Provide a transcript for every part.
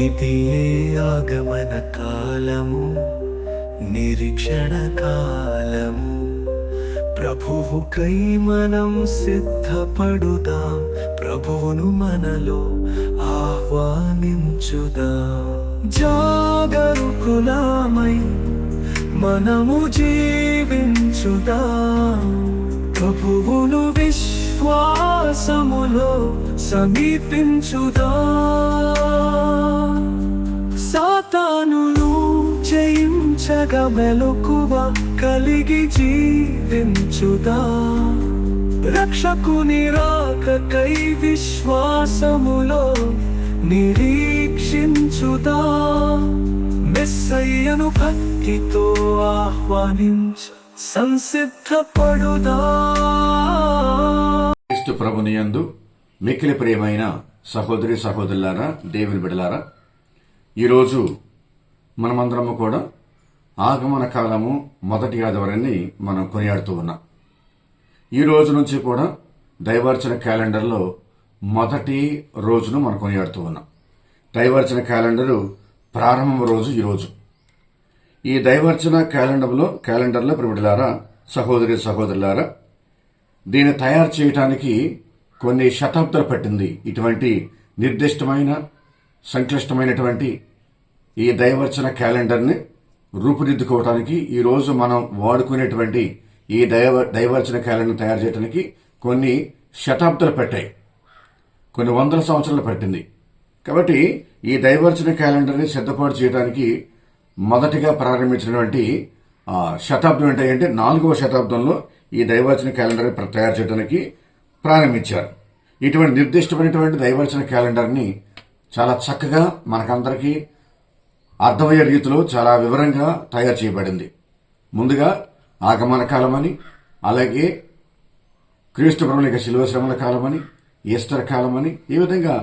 ఇదియే ఆగమన కాలము, నిరీక్షణ కాలము. ప్రభువుకై మనం సిద్ధపడుదాం, ప్రభువును మనలో ఆహ్వానించుదాం. జాగరూకులమై మనము జీవించుదాం, ప్రభువును విశ్వాసములో సమీపించుదాం. సాతానును జయించగా మెలకువ కలిగి జీవించుదాం. రక్షకుని రాకకై విశ్వాసములో నిరీక్షించుదాం. మెస్సయ్యను భక్తితో ఆహ్వానించ సంసిద్ధపడుదాం. క్రీస్తు ప్రభునియందు మిక్కిలి ప్రియమైన సహోదరి సహోదరులారా, దేవుని బిడ్డలారా, ఈరోజు మనమందరము కూడా ఆగమన కాలము మొదటి ఆదివారాన్ని మనం కొనియాడుతూ ఉన్నాం. ఈ రోజు నుంచి కూడా దైవార్చన క్యాలెండర్లో మొదటి రోజును మనం కొనియాడుతూ ఉన్నాం. దైవార్చన క్యాలెండరు ప్రారంభం రోజు ఈరోజు. ఈ దైవార్చన క్యాలెండర్లో బిడ్డలారా, సహోదరి సహోదరులారా, దీన్ని తయారు చేయడానికి కొన్ని శతాబ్దాలు పట్టింది. ఇటువంటి నిర్దిష్టమైన సంక్లిష్టమైనటువంటి ఈ దైవార్చన క్యాలెండర్ని రూపుదిద్దుకోవడానికి ఈరోజు మనం వాడుకునేటువంటి ఈ దైవార్చన క్యాలెండర్ తయారు చేయడానికి కొన్ని శతాబ్దాలు పట్టాయి, కొన్ని వందల సంవత్సరాలు పట్టింది. కాబట్టి ఈ దైవార్చన క్యాలెండర్ని సిద్ధపాటు చేయడానికి మొదటిగా ప్రారంభించినటువంటి శతాబ్దం ఏంటంటే 4వ శతాబ్దంలో ఈ దైవార్చన క్యాలెండర్ తయారు చేయడానికి ప్రారంభించారు. ఇటువంటి నిర్దిష్టమైనటువంటి దైవార్చన క్యాలెండర్ని చాలా చక్కగా మనకందరికీ అర్థమయ్యే రీతిలో చాలా వివరంగా తయారు చేయబడింది. ముందుగా ఆగమన కాలమని, అలాగే క్రీస్తు ప్రభువుల శిలువ శ్రమల కాలమని, ఈస్టర్ కాలమని, ఈ విధంగా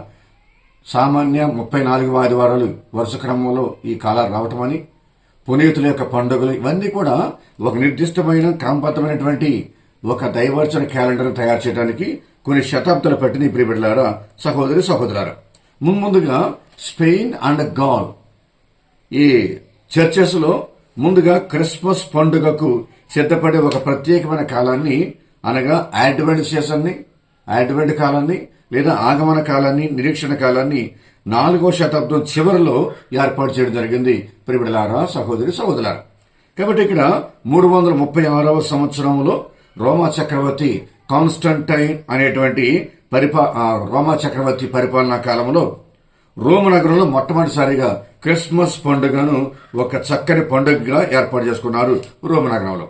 సామాన్య 34 ఆదివారాలు వరుస క్రమంలో ఈ కాలాలు రావటమని, పునీతుల యొక్క పండుగలు, ఇవన్నీ కూడా ఒక నిర్దిష్టమైన క్రమబద్ధమైనటువంటి ఒక దైవార్చన క్యాలెండర్ తయారు చేయడానికి కొన్ని శతాబ్దాలు పట్టిన ప్రియబిడ్డలారా, సహోదరి సహోదరులారా. ముందుగా స్పెయిన్ అండ్ గాల్ ఈ చర్చెస్ లో ముందుగా క్రిస్మస్ పండుగకు సిద్ధపడే ఒక ప్రత్యేకమైన కాలాన్ని, అనగా అడ్వెంట్ కాలాన్ని లేదా ఆగమన కాలాన్ని, నిరీక్షణ కాలాన్ని 4వ శతాబ్దం చివరిలో ఏర్పాటు చేయడం జరిగింది ప్రియబిడ్డలారా, సహోదరి సహోదరులారా. కాబట్టి ఇక్కడ 336వ సంవత్సరంలో రోమా చక్రవర్తి కాన్స్టంటైన్ అనేటువంటి రోమా చక్రవర్తి పరిపాలనా కాలంలో రోమ్ నగరంలో మొట్టమొదటిసారిగా క్రిస్మస్ పండుగను ఒక చక్కని పండుగగా ఏర్పాటు చేసుకున్నారు రోమ్ నగరంలో.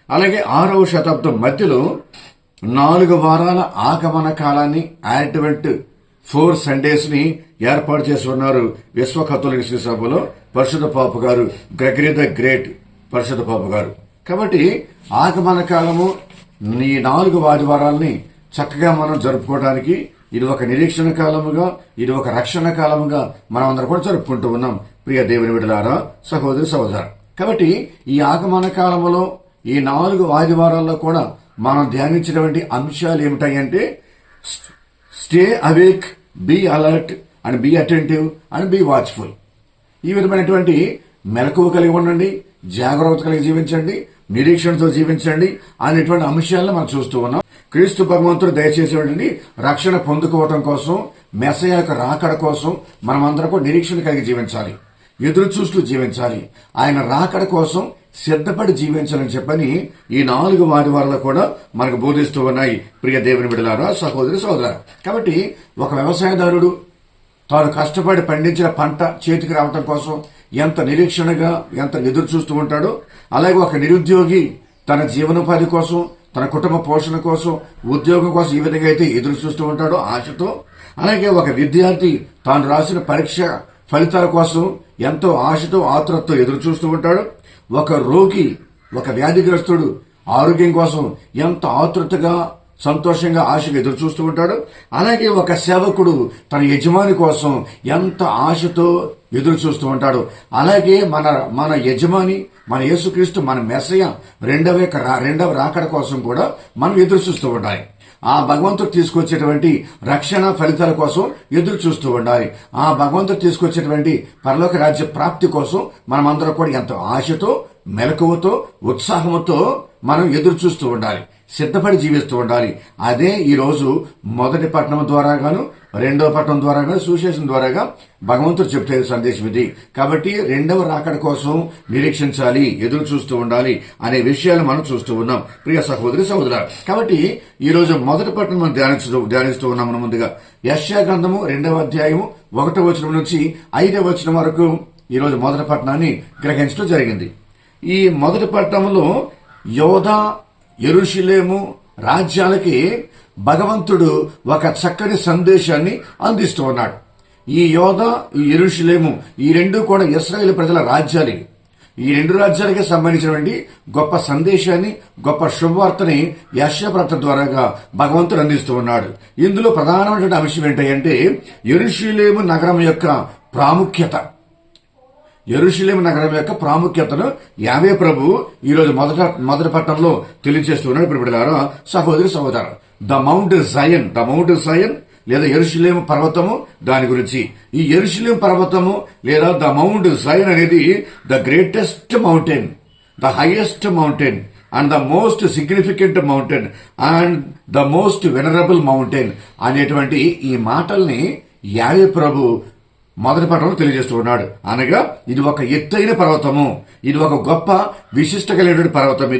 అలాగే 6వ శతాబ్దం మధ్యలో 4 వారాల ఆగమన కాలాన్ని, అడ్వెంట్ 4 సండేస్ ని ఏర్పాటు చేసుకున్నారు విశ్వ కథోలిక శ్రీసభలో పరిశుద్ధ పాపు గారు, గ్రెగరీ ద గ్రేట్ పరిశుద్ధ పాపు గారు. కాబట్టి ఆగమన కాలము ఈ 4 ఆదివారాల్ని చక్కగా మనం జరుపుకోవడానికి ఇది ఒక నిరీక్షణ కాలముగా, ఇది ఒక రక్షణ కాలముగా మనం అందరం కూడా జరుపుకుంటూ ఉన్నాం ప్రియ దేవుని బిడ్డలారా, సహోదరి సహోదరు. కాబట్టి ఈ ఆగమన కాలంలో ఈ 4 ఆదివారాల్లో కూడా మనం ధ్యానించినటువంటి అంశాలు ఏమిటాయంటే stay awake, be alert and be attentive and be watchful. ఈ విధమైనటువంటి మెలకువ కలిగి ఉండండి, జాగ్రత్త కలిగి జీవించండి, నిరీక్షణతో జీవించండి అనేటువంటి అంశాలను మనం చూస్తూ ఉన్నాం. క్రీస్తు భగవంతుడు దయచేసేటువంటి రక్షణ పొందుకోవటం కోసం, మెస్సయ్య యొక్క రాకడ కోసం మనమందరం కూడా నిరీక్షణ కలిగి జీవించాలి, ఎదురు చూస్తూ జీవించాలి, ఆయన రాకడ కోసం సిద్ధపడి జీవించాలని చెప్పని ఈ 4 ఆదివారాలు కూడా మనకు బోధిస్తూ ఉన్నాయి ప్రియ దేవుని బిడ్డలారా, సహోదరి సహోదరులారా. కాబట్టి ఒక వ్యవసాయదారుడు తాను కష్టపడి పండించిన పంట చేతికి రావటం కోసం ఎంత నిరీక్షణగా, ఎంత ఎదురు చూస్తూ ఉంటాడో, అలాగే ఒక నిరుద్యోగి తన జీవనోపాధి కోసం, తన కుటుంబ పోషణ కోసం, ఉద్యోగం కోసం ఈ విధంగా అయితే ఎదురు చూస్తూ ఉంటాడో ఆశతో, అలాగే ఒక విద్యార్థి తాను రాసిన పరీక్ష ఫలితాల కోసం ఎంతో ఆశతో, ఆతురతతో ఎదురు చూస్తూ ఉంటాడు. ఒక రోగి, ఒక వ్యాధిగ్రస్తుడు ఆరోగ్యం కోసం ఎంత ఆతృతగా, సంతోషంగా, ఆశగా ఎదురు చూస్తూ ఉంటాడు. అలాగే ఒక సేవకుడు తన యజమాని కోసం ఎంత ఆశతో ఎదురు చూస్తూ ఉంటాడు. అలాగే మన యజమాని, మన యేసుక్రీస్తు, మన మెస్సయ్య రెండవ రాకడ కోసం కూడా మనం ఎదురు చూస్తూ ఉంటాయి. ఆ భగవంతుడు తీసుకొచ్చేటువంటి రక్షణ ఫలితాల కోసం ఎదురు చూస్తూ ఉండాలి. ఆ భగవంతుడు తీసుకొచ్చేటువంటి పరలోక రాజ్య ప్రాప్తి కోసం మనమందరం కూడా ఎంతో ఆశతో, మెలకువతో, ఉత్సాహంతో మనం ఎదురు చూస్తూ ఉండాలి, సిద్ధపడి జీవిస్తూ ఉండాలి. అదే ఈ రోజు మొదటి పట్టణం ద్వారా గాను, రెండో పట్టణం ద్వారా గాను, సువిశేషం ద్వారాగా భగవంతుడు చెప్తే సందేశం ఇది. కాబట్టి రెండవ రాకడ కోసం నిరీక్షించాలి, ఎదురు చూస్తూ ఉండాలి అనే విషయాలు మనం చూస్తూ ఉన్నాం ప్రియ సహోదరి సహోదరులారా. కాబట్టి ఈ రోజు మొదటి పట్టణం మనం ధ్యానిస్తూ ఉన్నాం. మనం ముందుగా యెషయా గ్రంథము 2వ అధ్యాయము 1వ వచనం నుంచి 5వ వచనం వరకు ఈ రోజు మొదటి పట్టణాన్ని గ్రహించడం జరిగింది. ఈ మొదటి పట్టణంలో యోధా, యెరూషలేము రాజ్యాలకి భగవంతుడు ఒక చక్కని సందేశాన్ని అందిస్తూ ఉన్నాడు. ఈ యోధా, ఈ యెరూషలేము ఈ రెండు కూడా ఇశ్రాయేలు ప్రజల రాజ్యాలు. ఈ రెండు రాజ్యాలకి సంబంధించినటువంటి గొప్ప సందేశాన్ని, గొప్ప శుభవార్తని యెషయా ప్రవక్త ద్వారాగా భగవంతుడు అందిస్తూ ఉన్నాడు. ఇందులో ప్రధానమైనటువంటి అంశం ఏంటంటే యెరూషలేము నగరం యొక్క ప్రాముఖ్యత. యెరూషలేము నగరం యొక్క ప్రాముఖ్యతను యావే ప్రభు ఈ రోజు మొదటి పట్టణంలో తెలియజేస్తున్నాడు. ప్రియమైన సహోదరి సహోదరు, ద మౌంట్ జయన్ లేదా యెరూషలేము పర్వతము, దాని గురించి ఈ యెరూషలేము పర్వతము లేదా ద మౌంట్ జయన్ అనేది the greatest mountain, the highest mountain and the most significant mountain and the most venerable mountain అనేటువంటి ఈ మాటల్ని యావే ప్రభు మొదటి పట్టణంలో తెలియజేస్తూ ఉన్నాడు. అనగా ఇది ఒక ఎత్తైన పర్వతము, ఇది ఒక గొప్ప విశిష్ట కలిగినటువంటి పర్వతం,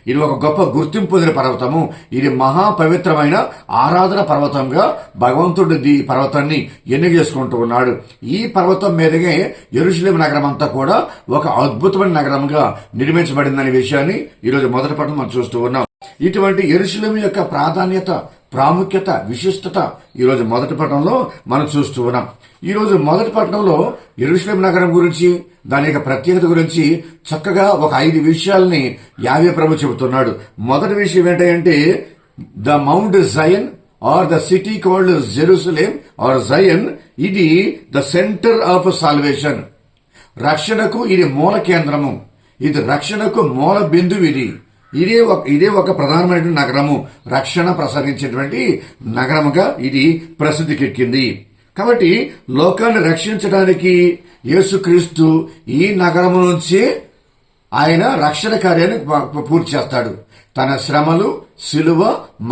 ఇది ఒక గొప్ప గుర్తింపు పొందిన పర్వతము, ఇది మహాపవిత్రమైన ఆరాధన పర్వతంగా భగవంతుడు ఈ పర్వతాన్ని ఎన్నిక చేసుకుంటూ ఉన్నాడు. ఈ పర్వతం మీదనే యెరూషలేము నగరం అంతా కూడా ఒక అద్భుతమైన నగరంగా నిర్మించబడిందనే విషయాన్ని ఈరోజు మొదటి పట్టణం మనం చూస్తూ ఉన్నాం. ఇటువంటి యెరూషలేము యొక్క ప్రాధాన్యత, ప్రాముఖ్యత, విశిష్టత ఈరోజు మొదటి పట్టణంలో మనం చూస్తూ ఉన్నాం. ఈ రోజు మొదటి పట్టణంలో యెరూషలేము నగరం గురించి, దాని యొక్క ప్రత్యేకత గురించి చక్కగా ఒక 5 విషయాల్ని యావే ప్రభు చెబుతున్నాడు. మొదటి విషయం ఏంటంటే the mount Zion or the city called Jerusalem or Zion, ఇది ద సెంటర్ ఆఫ్ సాల్వేషన్. రక్షణకు ఇది మూల కేంద్రము, ఇది రక్షణకు మూల బిందువు. ఇదే ఒక ప్రధానమైన నగరము, రక్షణ ప్రసాదించేటువంటి నగరముగా ఇది ప్రసిద్ధికెక్కింది. కాబట్టి లోకాన్ని రక్షించడానికి యేసుక్రీస్తు ఈ నగరము నుంచి ఆయన రక్షణ కార్యాన్ని పూర్తి చేస్తాడు. తన శ్రమలు, శిలువ,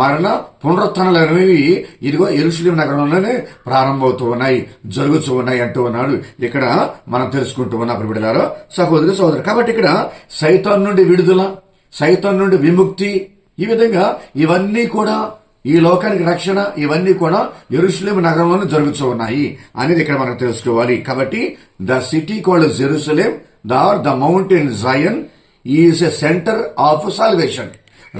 మరణ, పునరుత్థానాలు అనేవి ఇదిగో యెరూషలేము నగరంలోనే ప్రారంభమవుతూ ఉన్నాయి, జరుగుతూ ఉన్నాయి అంటూ ఉన్నాడు. ఇక్కడ మనం తెలుసుకుంటూ ఉన్నాం ప్రియమైన సహోదరి సహోదరు. కాబట్టి ఇక్కడ సైతాన్ నుండి విడుదల, సైతాన్ నుండి విముక్తి, ఈ విధంగా ఇవన్నీ కూడా ఈ లోకానికి రక్షణ, ఇవన్నీ కూడా యెరూషలేము నగరంలోనే జరుగుతూ ఉన్నాయి అనేది ఇక్కడ మనం తెలుసుకోవాలి. కాబట్టి the city called Jerusalem the mountain Zion is a centre of salvation,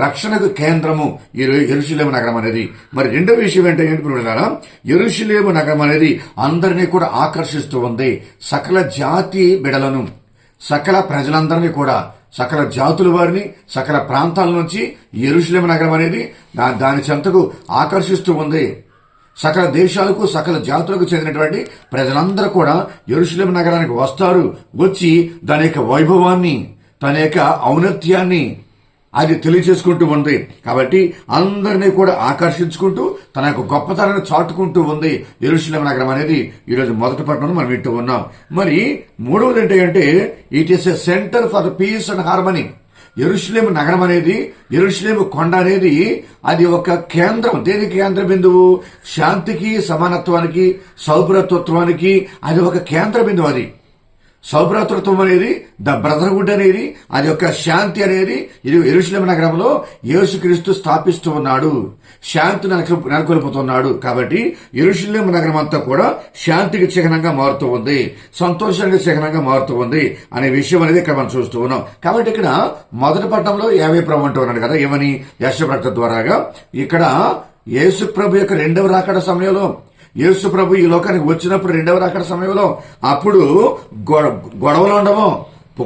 రక్షణకు కేంద్రము ఈ యెరూషలేము నగరం అనేది. మరి రెండో విషయం ఏంటంటే యెరూషలేము నగరం అనేది అందరినీ కూడా ఆకర్షిస్తూ ఉంది. సకల జాతి బిడలను, సకల ప్రజలందరినీ కూడా, సకల జాతుల వారిని, సకల ప్రాంతాల నుంచి యెరూషలేము నగరం అనేది దాని చెంతకు ఆకర్షిస్తూ ఉంది. సకల దేశాలకు, సకల జాతులకు చెందినటువంటి ప్రజలందరూ కూడా యెరూషలేము నగరానికి వస్తారు. వచ్చి దాని యొక్క వైభవాన్ని, తన యొక్క ఔన్నత్యాన్ని అది తెలియచేసుకుంటూ ఉంది. కాబట్టి అందరినీ కూడా ఆకర్షించుకుంటూ తన యొక్క గొప్పతనాన్ని చాటుకుంటూ ఉంది యెరూషలేము నగరం అనేది ఈరోజు మొదటి పట్టణం మనం వింటూ ఉన్నాం. మరి మూడవది ఏంటంటే it is a centre for piece and harmony. యెరూషలేము నగరం అనేది, యెరూషలేము కొండ అనేది అది ఒక కేంద్రం. దేనికి కేంద్ర బిందువు? శాంతికి, సమానత్వానికి, సౌభ్రతత్వానికి అది ఒక కేంద్ర బిందువు. అది సౌభ్రాతృత్వం అనేది, ద బ్రదర్హుడ్ అనేది, అది యొక్క శాంతి అనేది ఇది యెరూషలేము నగరంలో యేసుక్రీస్తు స్థాపిస్తూ ఉన్నాడు, శాంతిని నెలకొల్పుతున్నాడు. కాబట్టి యెరూషలేము నగరం అంతా కూడా శాంతికి చిహ్నంగా మారుతూ ఉంది, సంతోషానికి చిహ్నంగా మారుతూ ఉంది అనే విషయం అనేది ఇక్కడ మనం చూస్తూ ఉన్నాం. కాబట్టి ఇక్కడ మొదటి పట్టణంలో యావే ప్రభు అంటూ ఉన్నాడు కదా, ఏమని? యెషయా ప్రవక్త ద్వారాగా ఇక్కడ యేసు ప్రభు యొక్క రెండవ రాకడ సమయంలో, యేసు ప్రభు ఈ లోకానికి వచ్చినప్పుడు రెండవ రాకడ సమయంలో అప్పుడు గొడవలు ఉండవు,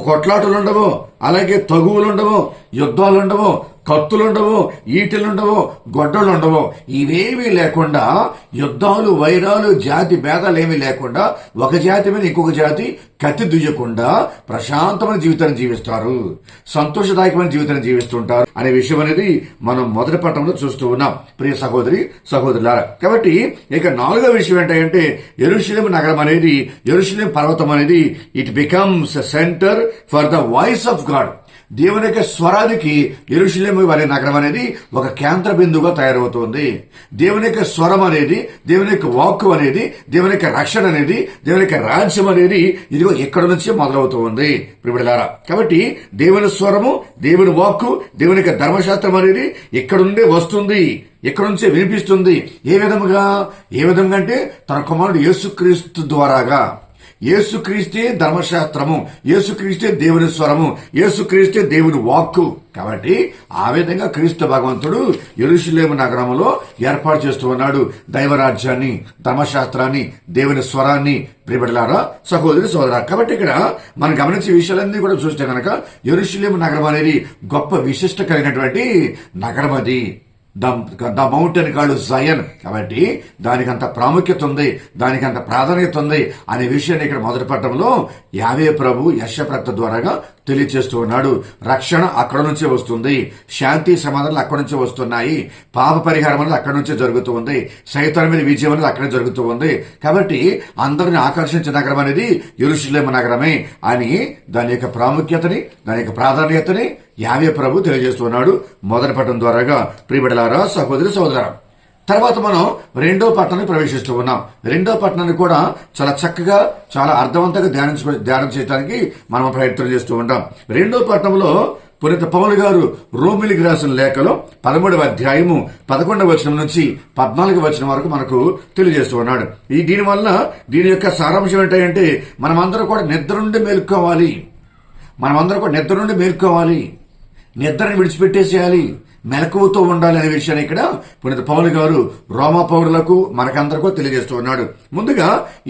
కొట్లాటలు ఉండవు, అలాగే తగువులు ఉండవు, యుద్ధాలు ఉండవు, కత్తులుండవు, ఈటెలుండవు, గొడ్డలుండవు. ఇవేమీ లేకుండా యుద్ధాలు, వైరాలు, జాతి భేదాలు ఏమీ లేకుండా ఒక జాతి మీద ఇంకొక జాతి కత్తి దుయ్యకుండా ప్రశాంతమైన జీవితాన్ని జీవిస్తారు, సంతోషదాయకమైన జీవితాన్ని జీవిస్తుంటారు అనే విషయం అనేది మనం మొదటి పట్టణంలో చూస్తూ ఉన్నాం ప్రియ సహోదరి సహోదరులారా. కాబట్టి ఇక 4వ విషయం ఏంటంటే యెరూషలేము నగరం అనేది, యెరూషలేము పర్వతం అనేది it becomes centre for the voice of God. దేవుని యొక్క స్వరానికి యెరూషలేము అనే నగరం అనేది ఒక కేంద్ర బిందువుగా తయారవుతోంది. దేవుని యొక్క స్వరం అనేది, దేవుని యొక్క వాక్కు అనేది, దేవుని యొక్క రక్షణ అనేది, దేవుని యొక్క రాజ్యం అనేది ఇదిగో ఇక్కడ నుంచి మొదలవుతూ ఉంది ప్రియబిడ్డలారా. కాబట్టి దేవుని స్వరము, దేవుని వాక్కు, దేవుని యొక్క ధర్మశాస్త్రం అనేది ఇక్కడ నుండే వస్తుంది, ఇక్కడ నుంచే వినిపిస్తుంది. ఏ విధంగా అంటే తన కుమారుడు యేసుక్రీస్తు ద్వారాగా. యేసుక్రీస్తే ధర్మశాస్త్రము, యేసుక్రీస్తే దేవుని స్వరము, యేసుక్రీస్తే దేవుని వాక్కు. కాబట్టి ఆ విధంగా క్రీస్తు భగవంతుడు యెరూషలేము నగరంలో ఏర్పాటు చేస్తూ ఉన్నాడు దైవరాజ్యాన్ని, ధర్మశాస్త్రాన్ని, దేవుని స్వరాన్ని ప్రియబిడ్డలారా, సహోదరి సోదరా. కాబట్టి ఇక్కడ మనం గమనించే విషయాలన్నీ కూడా చూస్తే కనుక యెరూషలేము నగరం అనేది గొప్ప విశిష్ట కలిగినటువంటి నగరం. అది ద మౌంటైన్ కాల్డ్ జయన్. కాబట్టి దానికి అంత ప్రాముఖ్యత ఉంది, దానికి అంత ప్రాధాన్యత ఉంది అనే విషయాన్ని ఇక్కడ మొదటి పట్టణంలో యావే ప్రభు యెషయా ప్రవక్త ద్వారాగా తెలియజేస్తూ ఉన్నాడు. రక్షణ అక్కడ నుంచే వస్తుంది, శాంతి సమాధానాలు అక్కడ నుంచే వస్తున్నాయి, పాప పరిహారం అనేది అక్కడ నుంచే జరుగుతూ ఉంది, సైతాన్ మీద విజయం అనేది అక్కడే జరుగుతూ ఉంది. కాబట్టి అందరిని ఆకర్షించే నగరం అనేది యెరూషలేము నగరమే అని దాని యొక్క ప్రాముఖ్యతని, దాని యొక్క ప్రాధాన్యతని యావే ప్రభు తెలియజేస్తున్నాడు మొదటి పట్టణం ద్వారాగా ప్రియబిడ్డలారా, సహోదరి సహోదరా. తర్వాత మనం 2వ పట్టణాన్ని ప్రవేశిస్తూ ఉన్నాం. 2వ పట్టణాన్ని కూడా చాలా చక్కగా, చాలా అర్థవంతంగా ధ్యానం చేయడానికి మనం ప్రయత్నం చేస్తూ ఉంటాం. 2వ పట్టణంలో పునీత పౌలు గారు రోమిలికి రాసిన లేఖలో 13వ అధ్యాయము 11వ వచనం నుంచి 14వ వచనం వరకు మనకు తెలియజేస్తూ ఉన్నాడు. దీని యొక్క సారాంశం ఏంటంటే మనమందరం కూడా నిద్ర నుండి మేల్కోవాలి, నిద్రని విడిచిపెట్టేసేయాలి, మెలకువతో ఉండాలి అనే విషయాన్ని ఇక్కడ పునీత పౌలు గారు రోమా పౌరులకు మనకందరికీ తెలియజేస్తూ ఉన్నాడు. ముందుగా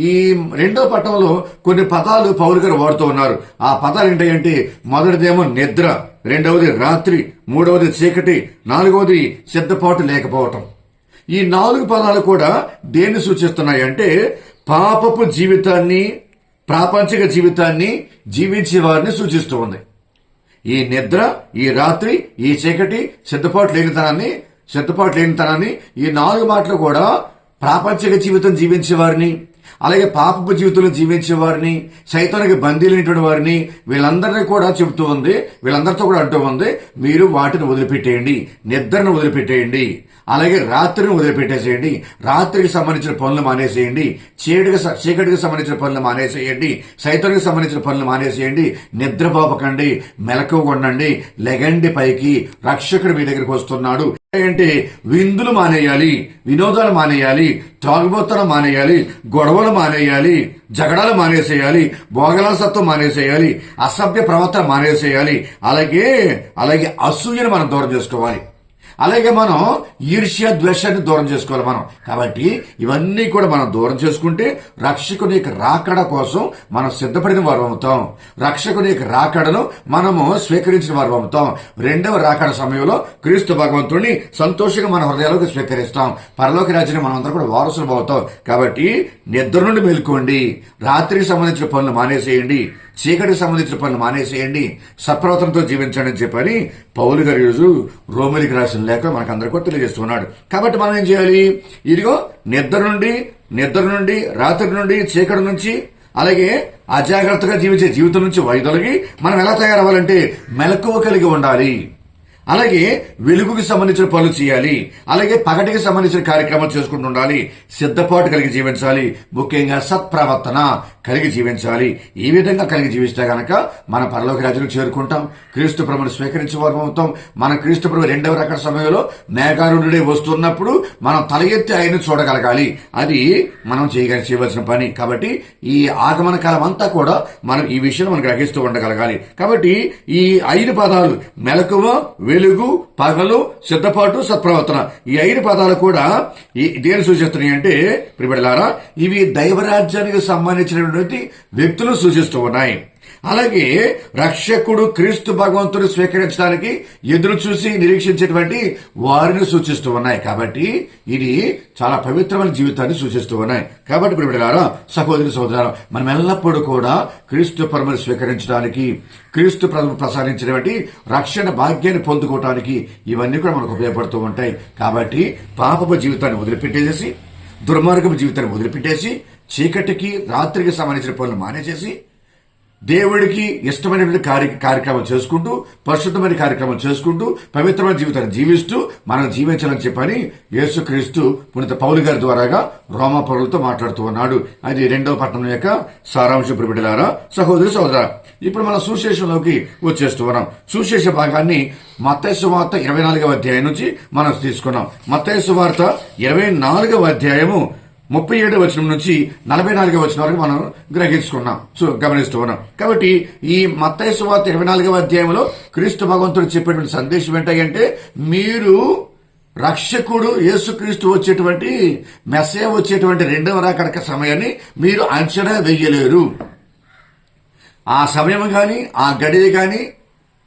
ఈ 2వ పట్టణంలో కొన్ని పదాలు పౌలు గారు వాడుతూ ఉన్నారు. ఆ పదాలు ఏంటంటే మొదటిదేమో నిద్ర, 2వది రాత్రి, 3వది చీకటి, 4వది సిద్ధపాటు లేకపోవటం. ఈ 4 పదాలు కూడా దేన్ని సూచిస్తున్నాయి అంటే పాపపు జీవితాన్ని, ప్రాపంచిక జీవితాన్ని జీవించే వారిని సూచిస్తూ ఉంది. ఈ నిద్ర, ఈ రాత్రి, ఈ చీకటి, సిద్ధపాటు లేనితనాన్ని ఈ 4 మాటలు కూడా ప్రాపంచిక జీవితం జీవించే వారిని, అలాగే పాపపు జీవితంలో జీవించే వారిని, సైతానికి బందీలైనటువంటి వారిని, వీళ్ళందరినీ కూడా చెబుతూ ఉంది. వీళ్ళందరితో కూడా అంటూ ఉంది, మీరు వాటిని వదిలిపెట్టేయండి, నిద్రను వదిలిపెట్టేయండి, అలాగే రాత్రిని వదిలిపెట్టేసేయండి, రాత్రికి సంబంధించిన పనులు మానేసేయండి, చీకటికి సంబంధించిన పనులు మానేసేయండి, సైతానికి సంబంధించిన పనులు మానేసేయండి, నిద్రపోపకండి, మెలకువగా ఉండండి, లెగండి పైకి, రక్షకుడు మీ దగ్గరికి వస్తున్నాడు. అంటే విందులు మానేయాలి, వినోదాలు మానేయాలి, త్రాగుబోతనం మానేయాలి, గొడవలు మానేయాలి, జగడాలు మానేసేయాలి, భోగలాసత్వం మానేసేయాలి, అసభ్య ప్రవర్తన మానేసేయాలి, అలాగే అసూయను మనం దూరం చేసుకోవాలి, అలాగే మనం ఈర్ష్య ద్వేషాన్ని దూరం చేసుకోవాలి మనం. కాబట్టి ఇవన్నీ కూడా మనం దూరం చేసుకుంటే రక్షకుని యొక్క రాకడ కోసం మనం సిద్ధపడిన వారు అవుతాం, రక్షకుని యొక్క రాకడను మనము స్వీకరించిన వారు అవుతాం. 2వ రాకడ సమయంలో క్రీస్తు భగవంతుడిని సంతోషంగా మన హృదయాలకు స్వీకరిస్తాం, పరలోక రాజ్యాన్ని మనం అందరం కూడా వారసులు అవుతాం. కాబట్టి నిద్ర నుండి మేల్కోండి, రాత్రికి సంబంధించిన పనులు మానేసేయండి, చీకటికి సంబంధించిన పనులు మానేసేయండి, సత్ప్రవర్తనతో జీవించండి అని చెప్పని పౌలు గారు ఈరోజు రోమిలికి రాసిన లేఖ మనకందరికీ తెలియజేస్తున్నాడు. కాబట్టి మనం ఏం చేయాలి? ఇదిగో నిద్ర నుండి, రాత్రి నుండి, చీకటి నుంచి, అలాగే అజాగ్రత్తగా జీవించే జీవితం నుంచి వైదొలగి మనం ఎలా తయారవ్వాలంటే మెలకువ కలిగి ఉండాలి, అలాగే వెలుగుకి సంబంధించిన పనులు చేయాలి, అలాగే పగటికి సంబంధించిన కార్యక్రమాలు చేసుకుంటూ ఉండాలి, సిద్ధపాటు కలిగి జీవించాలి, ముఖ్యంగా సత్ప్రవర్తన కలిగి జీవించాలి. ఈ విధంగా కలిగి జీవిస్తే గనక మన పరలోక రాజ్యం చేరుకుంటాం, క్రీస్తు ప్రభుని స్వీకరించే వారు అవుతాం. మన క్రీస్తు ప్రభు 2వ రాకడ సమయంలో మేఘారుడే వస్తున్నప్పుడు మనం తల ఎత్తి ఆయన్ని చూడగలగాలి. అది మనం చేయవలసిన పని. కాబట్టి ఈ ఆగమన కాలం అంతా కూడా మనం ఈ విషయం మనం గ్రహిస్తూ ఉండగలగాలి. కాబట్టి ఈ 5 పదాలు మెలకువ, వెలుగు, పగలు, సిద్ధపాటు, సత్ప్రవర్తన, ఈ 5 పదాలు కూడా దేని సూచిస్తున్నాయి అంటే ప్రియబిడ్డలారా, ఇవి దైవరాజ్యానికి సంబంధించినటువంటి వ్యక్తులు సూచిస్తూ ఉన్నాయి. అలాగే రక్షకుడు క్రీస్తు భగవంతుడు స్వీకరించడానికి ఎదురు చూసి నిరీక్షించేటువంటి వారిని సూచిస్తూ ఉన్నాయి. కాబట్టి ఇది చాలా పవిత్రమైన జీవితాన్ని సూచిస్తూ ఉన్నాయి. కాబట్టి ప్రియమైన సహోదరి సహోదరులారా, మనం ఎల్లప్పుడూ కూడా క్రీస్తు పరమని స్వీకరించడానికి, క్రీస్తు ప్రభు ప్రసాదించినటువంటి రక్షణ భాగ్యాన్ని పొందుకోవటానికి ఇవన్నీ కూడా మనకు ఉపయోగపడుతూ ఉంటాయి. కాబట్టి పాపపు జీవితాన్ని వదిలిపెట్టేసి, దుర్మార్గపు జీవితాన్ని వదిలిపెట్టేసి, చీకటికి రాత్రికి సంబంధించిన పనులు మానేసేసి, దేవుడికి ఇష్టమైనటువంటి కార్యక్రమం చేసుకుంటూ, పరిశుద్ధమైన కార్యక్రమం చేసుకుంటూ, పవిత్రమైన జీవితాన్ని జీవిస్తూ మనం జీవించాలని చెప్పని యేసుక్రీస్తు పునీత పౌలు గారి ద్వారాగా రోమా పౌరులతో మాట్లాడుతూ ఉన్నాడు. అది 2వ పట్టణం యొక్క సారాంశం. ప్రియబిడ్డలారా, సహోదరి సహోదరా, ఇప్పుడు మనం సువిశేషంలోకి వచ్చేస్తూ ఉన్నాం. సువిశేష భాగాన్ని మత్తయి సువార్త 24వ అధ్యాయం నుంచి మనం తీసుకున్నాం. మత్తయి సువార్త 24వ అధ్యాయము 37వ వచనం నుంచి 44వ వచనం వరకు మనం గ్రహించుకున్నాం, గమనిస్తూ ఉన్నాం. కాబట్టి ఈ మత్తయి సువార్త 24వ అధ్యాయంలో క్రీస్తు భగవంతుడు చెప్పేటువంటి సందేశం ఏంటంటే, మీరు రక్షకుడు యేసుక్రీస్తు వచ్చేటువంటి మెస్సయ వచ్చేటువంటి 2వ రాకడ సమయాన్ని మీరు అంచనా వేయలేరు. ఆ సమయం గాని ఆ గడియ గాని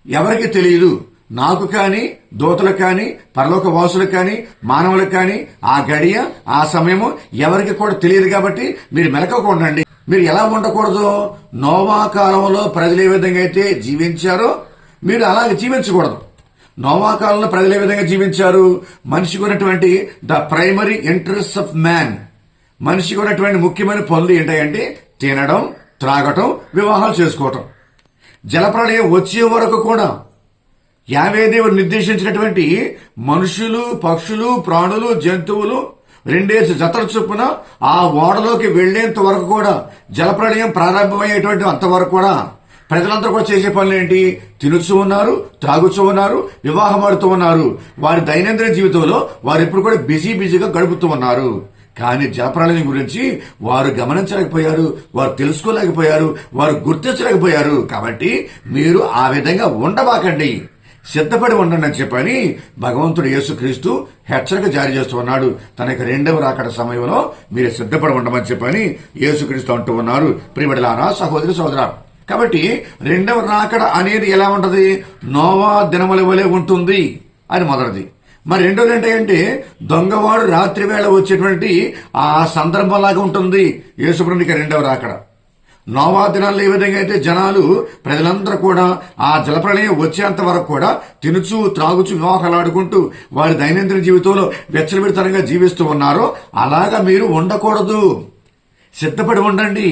ఎవరికి తెలియదు. నాకు కానీ, దూతలకు కానీ, పరలోక వాసులకు కానీ, మానవులకు కానీ ఆ గడియ ఆ సమయము ఎవరికి కూడా తెలియదు. కాబట్టి మీరు మెలకువగా ఉండండి. మీరు ఎలా ఉండకూడదు? నోవా కాలంలో ప్రజలు ఏ విధంగా అయితే జీవించారో మీరు అలాగే జీవించకూడదు. నోవా కాలంలో ప్రజలు ఏ విధంగా జీవించారు? మనిషికి ఉన్నటువంటి the primary interest of man, మనిషికి ఉన్నటువంటి ముఖ్యమైన పనులు ఏంటంటే తినడం, త్రాగటం, వివాహాలు చేసుకోవటం. జలప్రళయం వచ్చే వరకు కూడా యావే దేవుడు నిర్దేశించినటువంటి మనుషులు, పక్షులు, ప్రాణులు, జంతువులు 2 జతల చొప్పున ఆ ఓడలోకి వెళ్లేంత వరకు కూడా, జలప్రళయం ప్రారంభమయ్యేటువంటి అంతవరకు కూడా ప్రజలందరూ కూడా చేసే పనులు ఏంటి? తినుచూ ఉన్నారు, త్రాగుచూ ఉన్నారు, వివాహం ఆడుతూ ఉన్నారు. వారి దైనందిన జీవితంలో వారు ఇప్పుడు కూడా బిజీగా గడుపుతూ ఉన్నారు. కానీ జలప్రళయం గురించి వారు గమనించలేకపోయారు, వారు తెలుసుకోలేకపోయారు, వారు గుర్తించలేకపోయారు. కాబట్టి మీరు ఆ విధంగా ఉండబాకండి, సిద్ధపడి ఉండండి అని చెప్పని భగవంతుడు యేసుక్రీస్తు హెచ్చరిక జారీ చేస్తూ ఉన్నాడు. తన యొక్క 2వ రాకడ సమయంలో మీరు సిద్ధపడి ఉండమని చెప్పని యేసుక్రీస్తు అంటూ ఉన్నారు. ప్రియబిడ్డలారా, సహోదరి సహోదరా, కాబట్టి 2వ రాకడ అనేది ఎలా ఉంటది? నోవా దినముల వలె ఉంటుంది అని మొదటిది. మరి రెండోది ఏంటంటే దొంగవాడు రాత్రి వేళ వచ్చేటువంటి ఆ సందర్భంలాగా ఉంటుంది యేసుప్రభునికి 2వ రాకడ. నోవా దినాల్లో ఏ విధంగా అయితే జనాలు, ప్రజలందరూ కూడా ఆ జలప్రళయం వచ్చేంత వరకు కూడా తినుచు, త్రాగుచు, వివాహాలు ఆడుకుంటూ వారి దైనందిన జీవితంలో వెచ్చలవిడితనంగా జీవిస్తూ ఉన్నారో అలాగా మీరు ఉండకూడదు. సిద్ధపడి ఉండండి,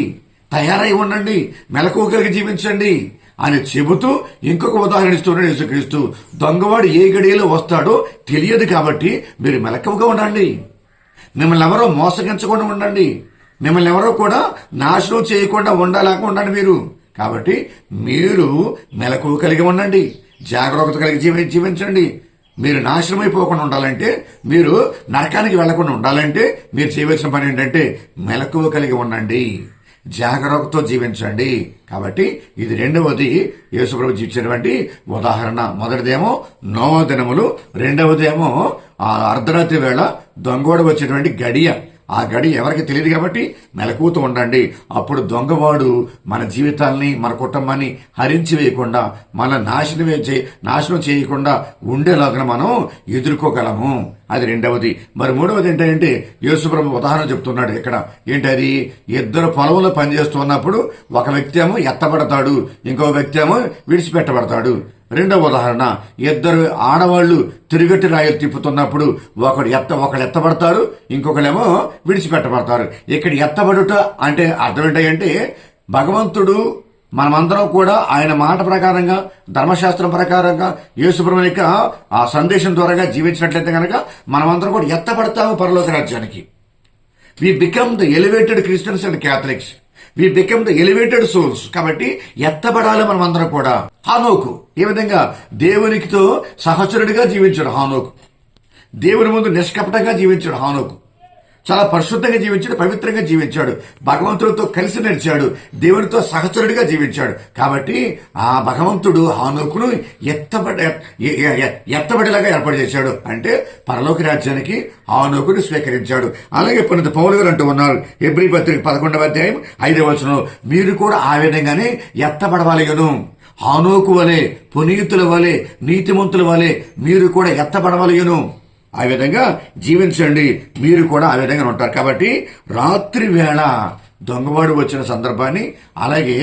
తయారై ఉండండి, మెలకువ కలిగి జీవించండి అని చెబుతూ ఇంకొక ఉదాహరణ ఇస్తున్నాడు యేసుక్రీస్తు. దొంగవాడు ఏ గడియలో వస్తాడో తెలియదు కాబట్టి మీరు మెలకువగా ఉండండి. మిమ్మల్ని ఎవరో మోసగించకుండా ఉండండి. మిమ్మల్ని ఎవరో కూడా నాశనం చేయకుండా ఉండలేకుండా ఉండండి మీరు. కాబట్టి మీరు మెలకువ కలిగి ఉండండి, జాగ్రత్త కలిగి జీవించండి. మీరు నాశనం అయిపోకుండా ఉండాలంటే, మీరు నరకానికి వెళ్లకుండా ఉండాలంటే మీరు చేయవలసిన పని ఏంటంటే మెలకువ కలిగి ఉండండి, జాగ్రత్తతో జీవించండి. కాబట్టి ఇది 2వది యేసుప్రభు ఇచ్చినటువంటి ఉదాహరణ. మొదటిదేమో నోవా దినములు, 2వదేమో ఆ అర్ధరాత్రి వేళ దొంగవాడు వచ్చేటువంటి గడియ. ఆ గడి ఎవరికి తెలియదు కాబట్టి మెలకువతో ఉండండి. అప్పుడు దొంగవాడు మన జీవితాల్ని, మన కుటుంబాన్ని హరించి వేయకుండా, మన నాశనం చేయకుండా ఉండేలాగా మనం ఎదుర్కోగలము. అది 2వది. మరి 3వది ఏంటంటే యేసుప్రభు ఉదాహరణ చెప్తున్నాడు ఇక్కడ. ఏంటది? 2 పొలంలో పనిచేస్తున్నప్పుడు ఒక వ్యక్తి ఏమో ఎత్తబడతాడు, ఇంకో వ్యక్తి ఏమో విడిచిపెట్టబడతాడు. 2వ ఉదాహరణ, 2 ఆడవాళ్లు తిరుగట్టి రాయలు తిప్పుతున్నప్పుడు ఒకడు ఎత్తబడతారు, ఇంకొకళ్ళేమో విడిచిపెట్టబడతారు. ఇక్కడ ఎత్తబడుట అంటే అర్థం ఏంటంటే భగవంతుడు మనమందరం కూడా ఆయన మాట ప్రకారంగా, ధర్మశాస్త్రం ప్రకారంగా, యేసుప్రభు యొక్క ఆ సందేశం ద్వారా జీవించినట్లయితే కనుక మనమందరం కూడా ఎత్తబడతాము పరలోక రాజ్యానికి. We become the elevated Christians and Catholics, we become the elevated souls. కాబట్టి ఎత్తబడాలి మనమందరం కూడా. హానోకు ఏ విధంగా దేవునికితో సహచరుడిగా జీవించాడు హానోకు, దేవుని ముందు నిష్కపటంగా జీవించాడు హానోకు. చాలా పరిశుద్ధంగా జీవించాడు, పవిత్రంగా జీవించాడు, భగవంతుడితో కలిసి నడిచాడు, దేవుడితో సహచరుడిగా జీవించాడు. కాబట్టి ఆ భగవంతుడు హానోకును ఎత్తబడేలాగా ఏర్పాటు చేశాడు. అంటే పరలోక రాజ్యానికి హానోకును స్వీకరించాడు. అలాగే పునీత పౌలు గారు అంటూ ఉన్నారు హెబ్రీ పత్రిక 11వ అధ్యాయం 5వ వచనంలో, మీరు కూడా ఆ విధంగానే ఎత్తబడవలెను. హానోకు వలె, పునీతుల వలె, నీతిమంతుల వలె మీరు కూడా ఎత్తబడవలెను. ఆ విధంగా జీవించండి, మీరు కూడా ఆ విధంగా ఉంటారు. కాబట్టి రాత్రి వేళ దొంగవాడు వచ్చిన సందర్భాన్ని, అలాగే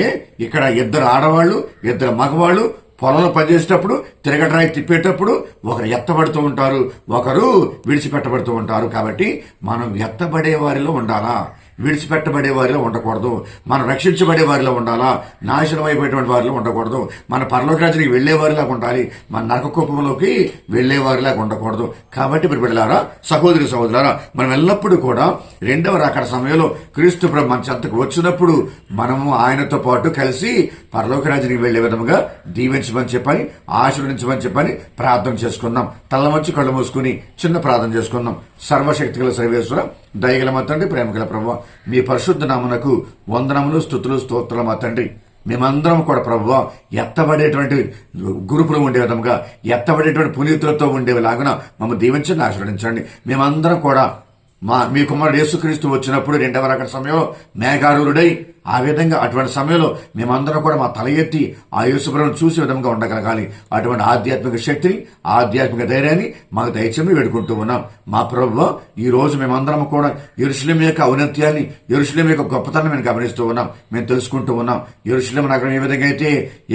ఇక్కడ 2 ఆడవాళ్ళు 2 మగవాళ్ళు పొలంలో పనిచేసేటప్పుడు తిరగటరాయి తిప్పేటప్పుడు ఒకరు ఎత్తబడుతూ ఉంటారు, ఒకరు విడిచిపెట్టబడుతూ ఉంటారు. కాబట్టి మనం ఎత్తబడే వారిలో ఉండాలా, విడిచిపెట్టబడే వారిలో ఉండకూడదు. మనం రక్షించబడే వారిలో ఉండాలా, నాశనం అయిపోయేటువంటి వారిలో ఉండకూడదు. మన పరలోక రాజ్యానికి వెళ్లే వారిలాగా ఉండాలి, మన నరకకూపంలోకి వెళ్లే వారిలాగా ఉండకూడదు. కాబట్టి బిడ్డలారా, సహోదరి సహోదరులారా, మనం ఎల్లప్పుడూ కూడా 2వ రాకడ సమయంలో క్రీస్తు ప్రభు మన చెంతకు వచ్చినప్పుడు మనము ఆయనతో పాటు కలిసి పరలోక రాజ్యానికి వెళ్లే విధముగా దీవించమని చెప్పని, ఆశీర్వదించమని చెప్పని ప్రార్థన చేసుకుందాం. తల్ల వచ్చి కళ్ళు మూసుకుని చిన్న ప్రార్థన చేసుకుందాం. సర్వశక్తిగల సర్వేశ్వర, దయగల మా తండ్రి, ప్రేమగల ప్రభువా, మీ పరిశుద్ధ నామమునకు వందనములు, స్తుతులు, స్తోత్రాలు మా తండ్రి. మేమందరం కూడా ప్రభువా ఎత్తబడేటువంటి గ్రూపులు ఉండే విధంగా, ఎత్తబడేటువంటి పునీతులతో ఉండేలాగున మమ్మల్ని దీవించండి, ఆశీర్వదించండి. మేమందరం కూడా మీ కుమారుడు యేసుక్రీస్తు వచ్చినప్పుడు 2వ రాకడ సమయంలో మేఘారూఢుడై, ఆ విధంగా అటువంటి సమయంలో మేమందరం కూడా మా తల ఎత్తి ఆ యేసుప్రభువును చూసే విధంగా ఉండగలగాలి. అటువంటి ఆధ్యాత్మిక శక్తిని, ఆధ్యాత్మిక ధైర్యాన్ని మాకు దయచేసి వేడుకుంటూ ఉన్నాం. మా ప్రభువా, ఈ రోజు మేమందరం కూడా యెరూషలేము యొక్క ఔన్నత్యాన్ని, యెరూషలేము యొక్క గొప్పతనం మేము గమనిస్తూ ఉన్నాం, మేము తెలుసుకుంటూ ఉన్నాం. యెరూషలేము నగరం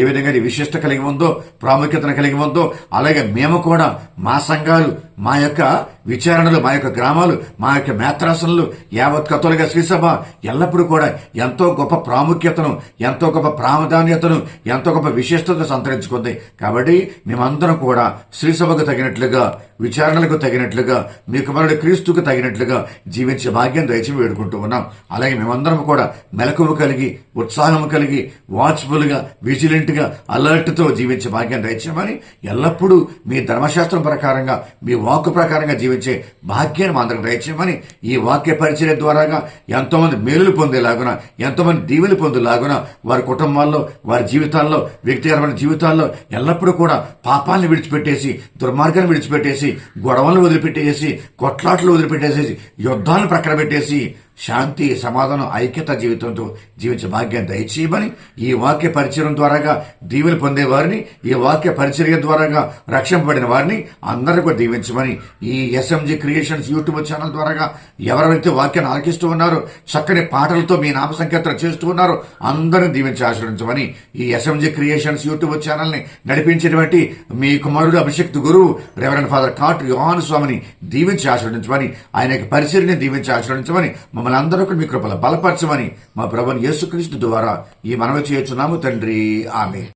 ఏ విధంగా విశిష్ట కలిగి ఉందో, ప్రాముఖ్యతను కలిగి ఉందో, అలాగే మేము కూడా మా సంఘాలు, మా యొక్క విచారణలు, మా యొక్క గ్రామాలు, మా యొక్క మేత్రాసనలు, యావత్ కథోలిక శ్రీసభ ఎల్లప్పుడూ కూడా ఎంతో గొప్ప ప్రాముఖ్యతను, ఎంతో గొప్ప ప్రాధాన్యతను, ఎంతో గొప్ప విశిష్టతను సంతరించుకుంది. కాబట్టి మేమందరం కూడా శ్రీసభకు తగినట్లుగా, విచారణలకు తగినట్లుగా, మీ కుమారుడు క్రీస్తుకు తగినట్లుగా జీవించే భాగ్యం దయచేసి వేడుకుంటూ ఉన్నాం. అలాగే మేమందరం కూడా మెలకువ కలిగి, ఉత్సాహం కలిగి, వాచ్ఫుల్ గా, విజిలెంట్ గా, అలర్ట్ తో జీవించే భాగ్యం దయచేయమని, ఎల్లప్పుడూ మీ ధర్మశాస్త్రం ప్రకారంగా, మీ వాక్కు ప్రకారంగా జీవించే భాగ్యాన్ని మా అందరికి దయచేయమని, ఈ వాక్య పరిచర్య ద్వారాగా ఎంతో మంది మేలులు పొందేలాగున, ఎంతో మంది దీవెలు పొందేలాగున, వారి కుటుంబాల్లో, వారి జీవితాల్లో, వ్యక్తిగతమైన జీవితాల్లో ఎల్లప్పుడూ కూడా పాపాలను విడిచిపెట్టేసి, దుర్మార్గాన్ని విడిచిపెట్టేసి, గొడవలను వదిలిపెట్టేసి, కొట్లాట్లు వదిలిపెట్టేసి, యుద్ధాలను ప్రక్కన పెట్టేసి శాంతి, సమాధానం, ఐక్యత జీవితంతో జీవించే భాగ్యాన్ని దయచేయమని, ఈ వాక్య పరిచయం ద్వారాగా దీవెలు పొందే వారిని, ఈ వాక్య పరిచర్య ద్వారాగా రక్షింపబడిన వారిని అందరికీ దీవించమని, ఈ ఎస్ఎంజి క్రియేషన్స్ యూట్యూబ్ ఛానల్ ద్వారాగా ఎవరైతే వాక్యాన్ని ఆలకిస్తూ ఉన్నారో, చక్కని పాటలతో మీ నామ సంకీర్తన చేస్తూ ఉన్నారో అందరిని దీవించి ఆశ్రయించమని, ఈ ఎస్ఎంజి క్రియేషన్స్ యూట్యూబ్ ఛానల్ ని నడిపించేటువంటి మీ కుమారుడు అభిషేక్తు గురువు రెవరెండ్ ఫాదర్ కాటు యోహాను స్వామిని దీవించి ఆశ్రయించమని, ఆయన యొక్క పరిచర్యని దీవించి ఆశ్రయించమని, మమ్మల్ని అందరూ మీ కృపలో బలపరచమని మా ప్రభువైన యేసుక్రీస్తు ద్వారా ఈ మనవి చేయుచున్నాము తండ్రి. ఆమేన్.